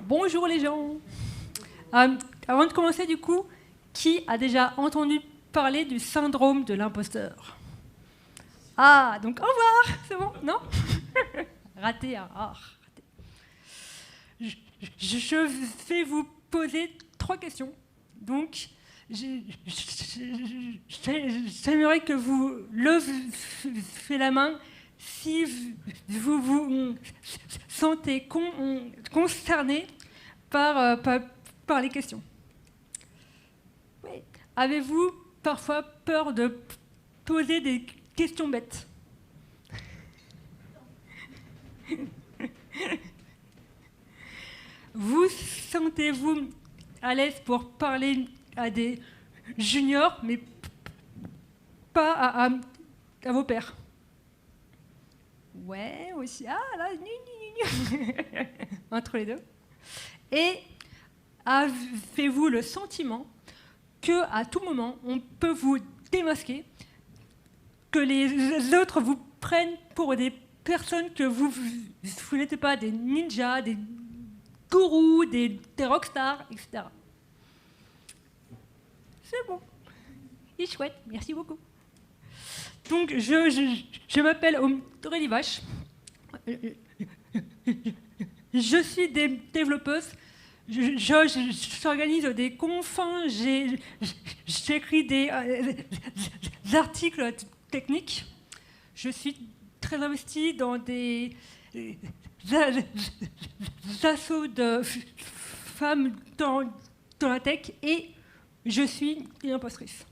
Bonjour les gens. Avant de commencer, du coup, qui a déjà entendu parler du syndrome de l'imposteur? Ah, donc au revoir, c'est bon, non? Raté, hein. Ah, raté. Je vais vous poser 3 questions. Donc, j'aimerais que vous levez la main si vous vous sentez concerné par les questions. Oui. Avez-vous parfois peur de poser des questions bêtes? Vous sentez-vous à l'aise pour parler à des juniors, mais pas à vos pairs? Ouais, aussi. Ah là, entre les deux. Et avez-vous le sentiment que à tout moment, on peut vous démasquer, que les autres vous prennent pour des personnes que vous n'êtes pas, des ninjas, des gourous, des rockstars, etc. C'est bon. Il est chouette, merci beaucoup. Donc, je m'appelle Aurélie Vache. Je suis développeuse. J'organise des confs, j'écris des articles techniques. Je suis très investie dans des assauts de femmes dans la tech et je suis une impostrice.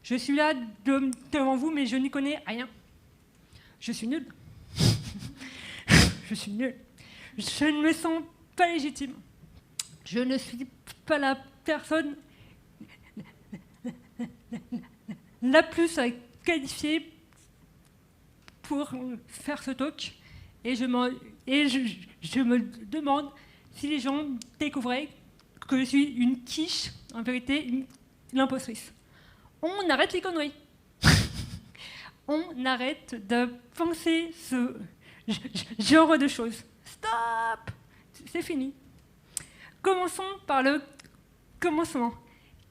Je suis là devant vous, mais je n'y connais rien. Je suis nulle. Je suis nulle. Je ne me sens pas légitime. Je ne suis pas la personne la plus qualifiée pour faire ce talk. Et je me demande si les gens découvraient que je suis une quiche, en vérité, une impostrice. On arrête les conneries. On arrête de penser ce genre de choses. Stop! C'est fini. Commençons par le commencement.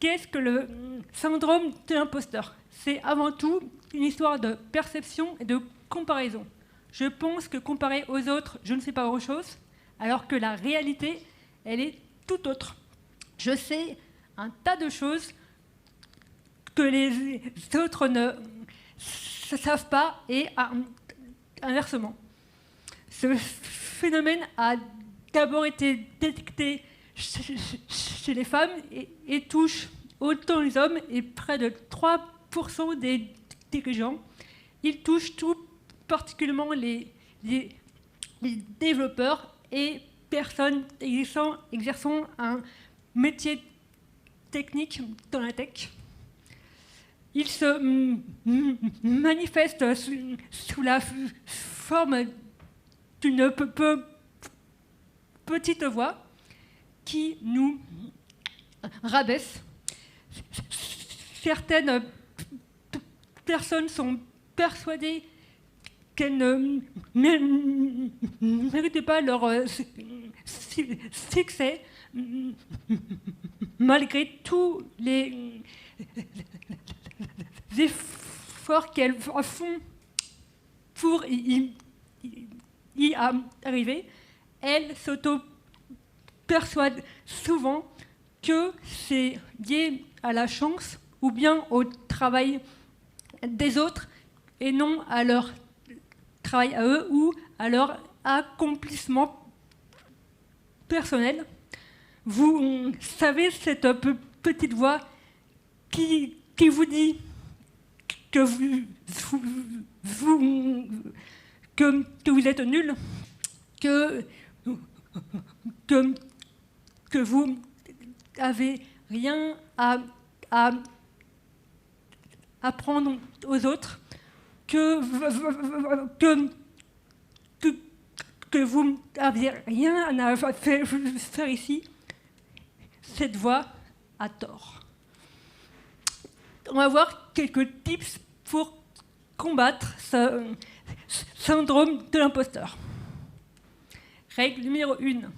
Qu'est-ce que le syndrome de l'imposteur? C'est avant tout une histoire de perception et de comparaison. Je pense que comparé aux autres, je ne sais pas grand-chose, alors que la réalité, elle est tout autre. Je sais un tas de choses que les autres ne savent pas et inversement. Ce phénomène a d'abord été détecté chez les femmes et touche autant les hommes et près de 3% des dirigeants. Il touche tout particulièrement les développeurs et personnes exerçant un métier technique dans la tech. Il se manifeste sous la forme d'une petite voix qui nous rabaisse. Certaines personnes sont persuadées qu'elles ne méritent pas leur succès malgré tous les efforts qu'elles font pour y arriver. Elles s'auto-persuadent souvent que c'est lié à la chance ou bien au travail des autres et non à leur travail à eux ou à leur accomplissement personnel. Vous savez, cette petite voix qui vous dit que vous êtes nul, que vous n'avez rien à apprendre aux autres, que vous n'avez rien à faire ici. Cette voix a tort. On va voir quelques tips pour combattre ce syndrome de l'imposteur. Règle numéro 1.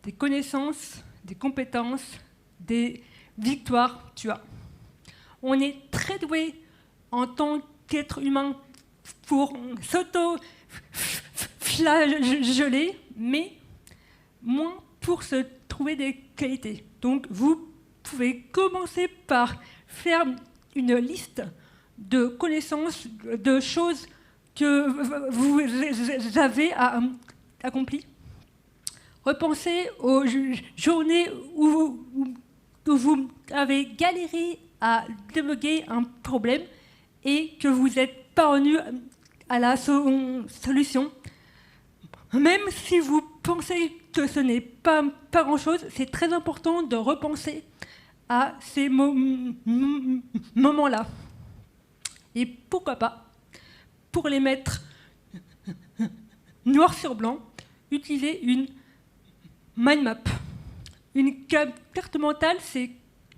des connaissances, des compétences, des victoires tu as. On est très doué en tant qu'être humain pour s'auto-flageller, mais moins pour se trouver des qualités. Donc vous pouvez commencer par faire une liste de connaissances, de choses que vous avez accomplies. Repensez aux journées où vous avez galéré à débloquer un problème et que vous êtes parvenu à la solution. Même si vous pensez que ce n'est pas grand-chose, c'est très important de repenser à ces moments-là. Et pourquoi pas, pour les mettre noir sur blanc, utilisez une mind map. Une carte mentale, c'est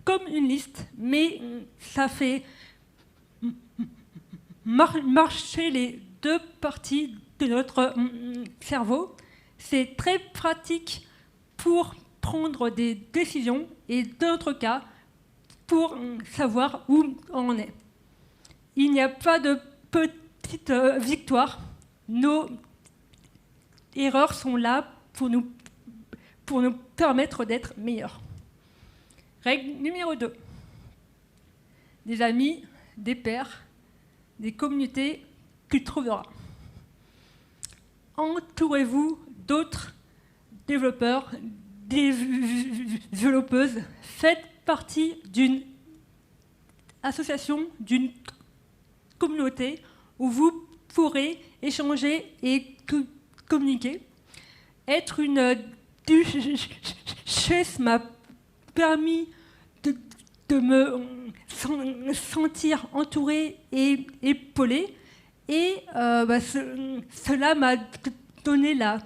comme une liste, mais ça fait marcher les deux parties de notre cerveau. C'est très pratique pour prendre des décisions et dans notre cas, pour savoir où on est. Il n'y a pas de petite victoire. Nos erreurs sont là pour nous permettre d'être meilleurs. Règle numéro 2. Des amis, des pairs, des communautés, tu trouveras. Entourez-vous d'autres développeurs, développeuses. Faites partie d'une association, d'une communauté où vous pourrez échanger et communiquer. Être une duchesse m'a permis de me sentir entourée et épaulée. Et cela m'a donné la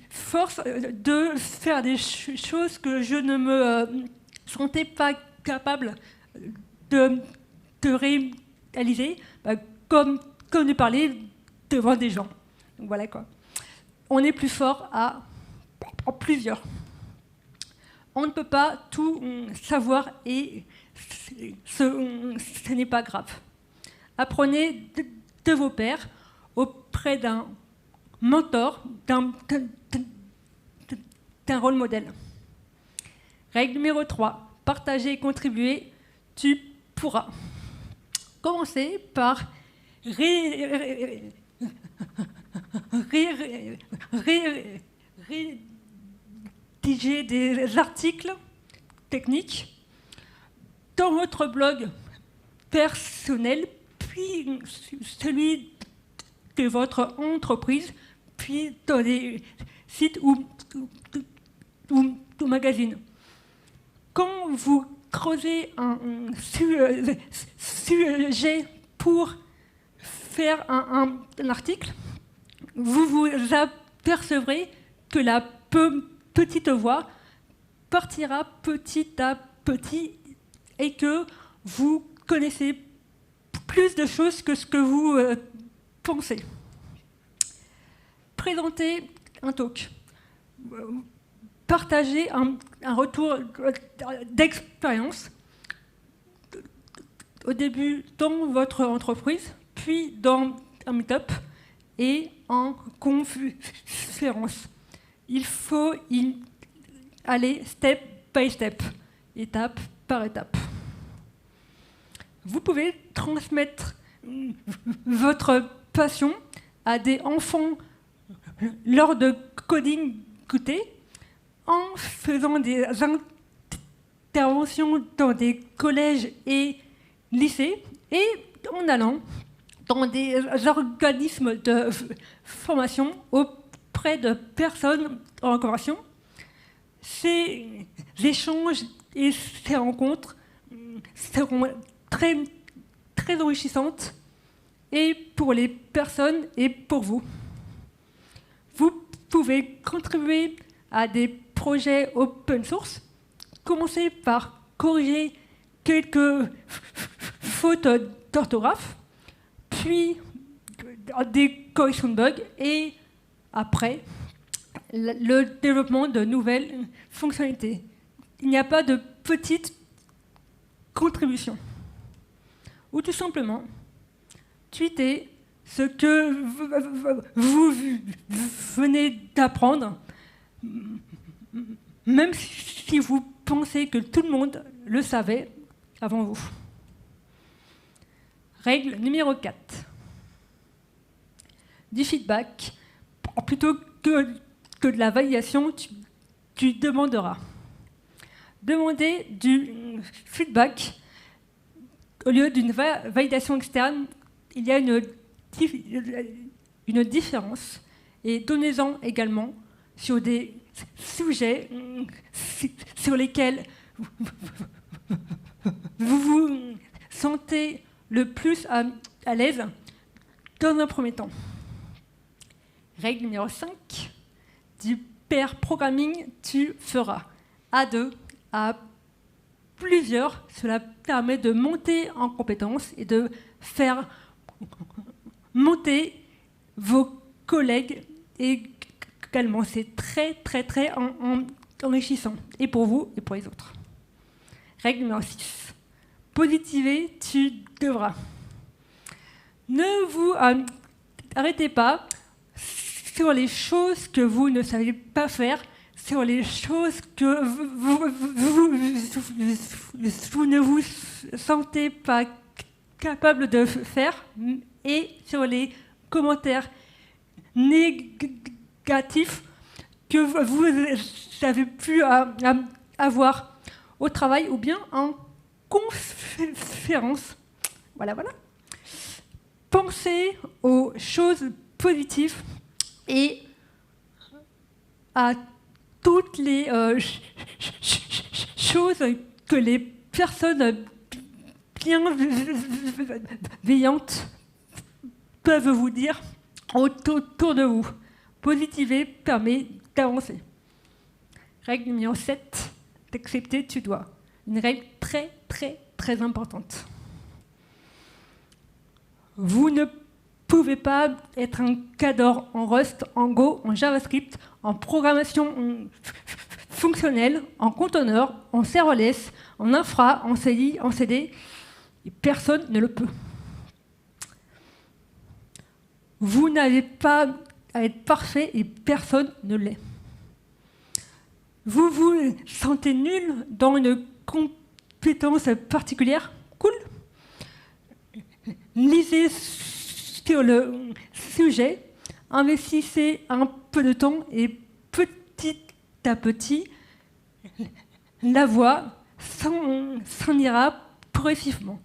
force de faire des choses que je ne me sentais pas capable de réaliser, comme de parler devant des gens. Donc voilà quoi. On est plus fort en plusieurs. On ne peut pas tout savoir et ce n'est pas grave. Apprenez de vos pairs auprès d'un mentor, d'un rôle modèle. Règle numéro 3. Partager et contribuer, tu pourras. Commencez par rédiger des articles techniques dans votre blog personnel, puis celui de votre entreprise, puis dans des sites ou magazines. Quand vous creusez un sujet pour faire un article, vous vous apercevrez que la petite voix partira petit à petit et que vous connaissez plus de choses que ce que vous pensez. Présentez un talk. Partagez un retour d'expérience au début dans votre entreprise, puis dans un meet-up et en conférence. Il faut y aller step by step, étape par étape. Vous pouvez transmettre votre passion à des enfants lors de coding goûter, en faisant des interventions dans des collèges et lycées et en allant dans des organismes de formation auprès de personnes en reconversion. Ces échanges et ces rencontres seront très, très enrichissantes et pour les personnes et pour vous. Vous pouvez contribuer à des projets open source. Commencez par corriger quelques fautes d'orthographe, puis des corrections de bugs, et après, le développement de nouvelles fonctionnalités. Il n'y a pas de petite contribution. Ou tout simplement, tweetez ce que vous venez d'apprendre, même si vous pensez que tout le monde le savait avant vous. Règle numéro 4. Du feedback, plutôt que de la validation, tu demanderas. Demandez du feedback au lieu d'une validation externe. Il y a une différence, et donnez-en également sur des sujets sur lesquels vous vous sentez le plus à l'aise dans un premier temps. Règle numéro 5, du pair programming, tu feras à 2, à plusieurs. Cela permet de monter en compétences et de faire monter vos collègues également. C'est très, très, très enrichissant, et pour vous et pour les autres. Règle numéro 6. Positiver, tu devras. Ne vous arrêtez pas sur les choses que vous ne savez pas faire, sur les choses que vous ne vous sentez pas capable de faire, et sur les commentaires négatifs que vous avez pu avoir au travail ou bien en conférence. Voilà. Pensez aux choses positives et à toutes les choses que les personnes bienveillantes peuvent vous dire autour de vous. Positiver permet d'avancer. Règle numéro 7, d'accepter, tu dois. Une règle très, très, très importante. Vous ne pouvez pas être un cadre en Rust, en Go, en JavaScript, en programmation fonctionnelle, en conteneur, en serverless, en infra, en CI, en CD. Et personne ne le peut. Vous n'avez pas à être parfait et personne ne l'est. Vous vous sentez nul dans une compétence particulière? Cool. Lisez sur le sujet, investissez un peu de temps et petit à petit, la voix s'en ira progressivement.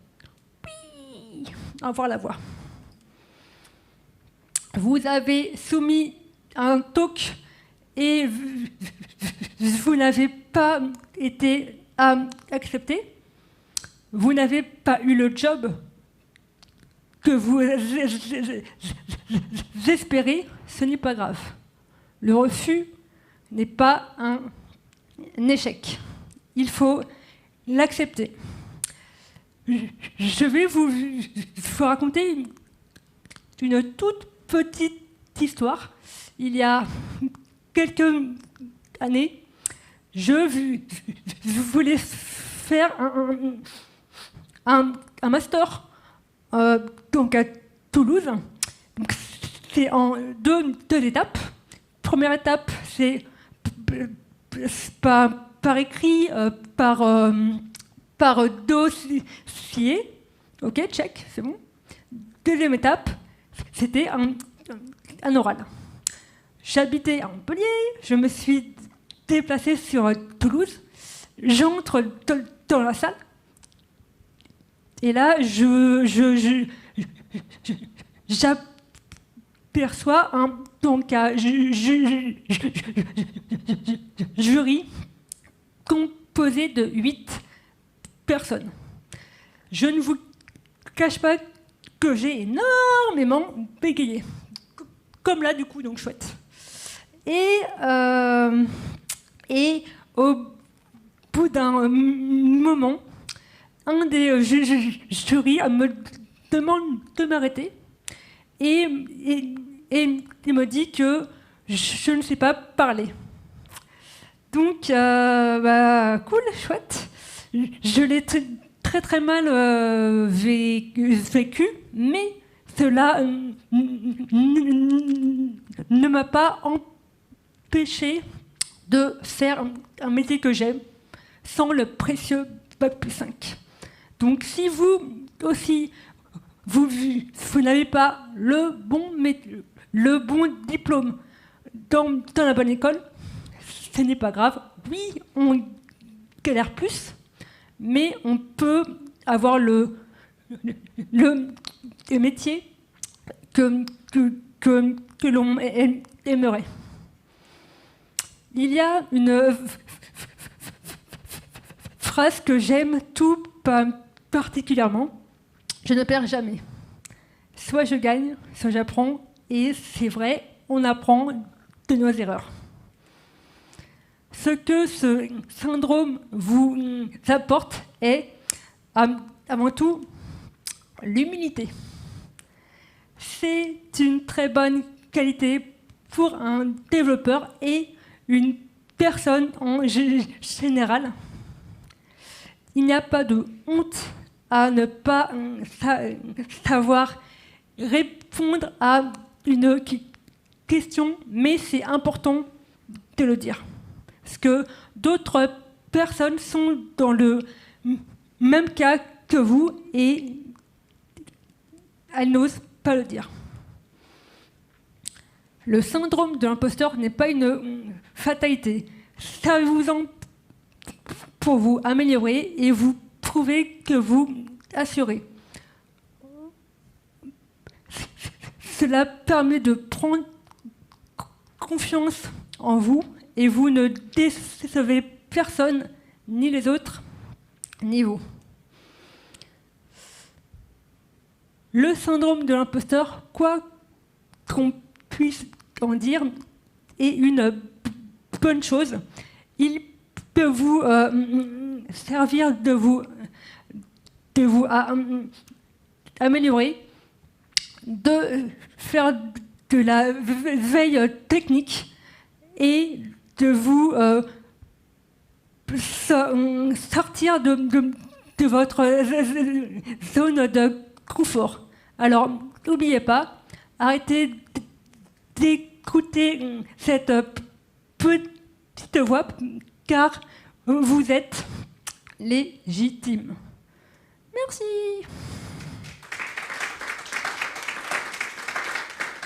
Oui, au revoir la voix. Vous avez soumis un talk et vous n'avez pas été accepté. Vous n'avez pas eu le job que vous espérez, ce n'est pas grave. Le refus n'est pas un échec. Il faut l'accepter. Je vais vous raconter une toute petite histoire. Il y a quelques années, je voulais faire un master donc à Toulouse. C'est en deux étapes. Première étape, c'est par écrit, par dossier. Ok, check, c'est bon. Deuxième étape, c'était un oral. J'habitais à Montpellier, je me suis déplacée sur Toulouse. J'entre dans la salle. Et là, j'aperçois un jury composé de 8 personnes. Je ne vous cache pas que j'ai énormément bégayé. Comme là, du coup, donc chouette. Et au bout d'un moment, un des jurys me demande de m'arrêter et il me dit que je ne sais pas parler. Donc, cool, chouette. Je l'ai très très mal vécu, mais cela ne m'a pas empêché de faire un métier que j'aime sans le précieux Bac+5. Donc si vous aussi, vous n'avez pas le bon diplôme dans la bonne école, ce n'est pas grave. Oui, on galère plus, mais on peut avoir le métier que l'on aimerait. Il y a une phrase que j'aime tout particulièrement. Je ne perds jamais. Soit je gagne, soit j'apprends. Et c'est vrai, on apprend de nos erreurs. Ce que ce syndrome vous apporte est, avant tout, l'humilité. C'est une très bonne qualité pour un développeur et une personne en général. Il n'y a pas de honte à ne pas savoir répondre à une question, mais c'est important de le dire. Parce que d'autres personnes sont dans le même cas que vous et elles n'osent pas le dire. Le syndrome de l'imposteur n'est pas une fatalité. Ça vous en pour vous améliorer et vous prouver que vous assurez. Cela permet de prendre confiance en vous et vous ne décevez personne, ni les autres, ni vous. Le syndrome de l'imposteur, quoi qu'on puisse en dire, est une bonne chose. Il peut vous servir de vous améliorer, de faire de la veille technique et de vous sortir de votre zone de confort. Alors, n'oubliez pas, arrêtez d'écouter cette petite voix, car vous êtes légitime. Merci.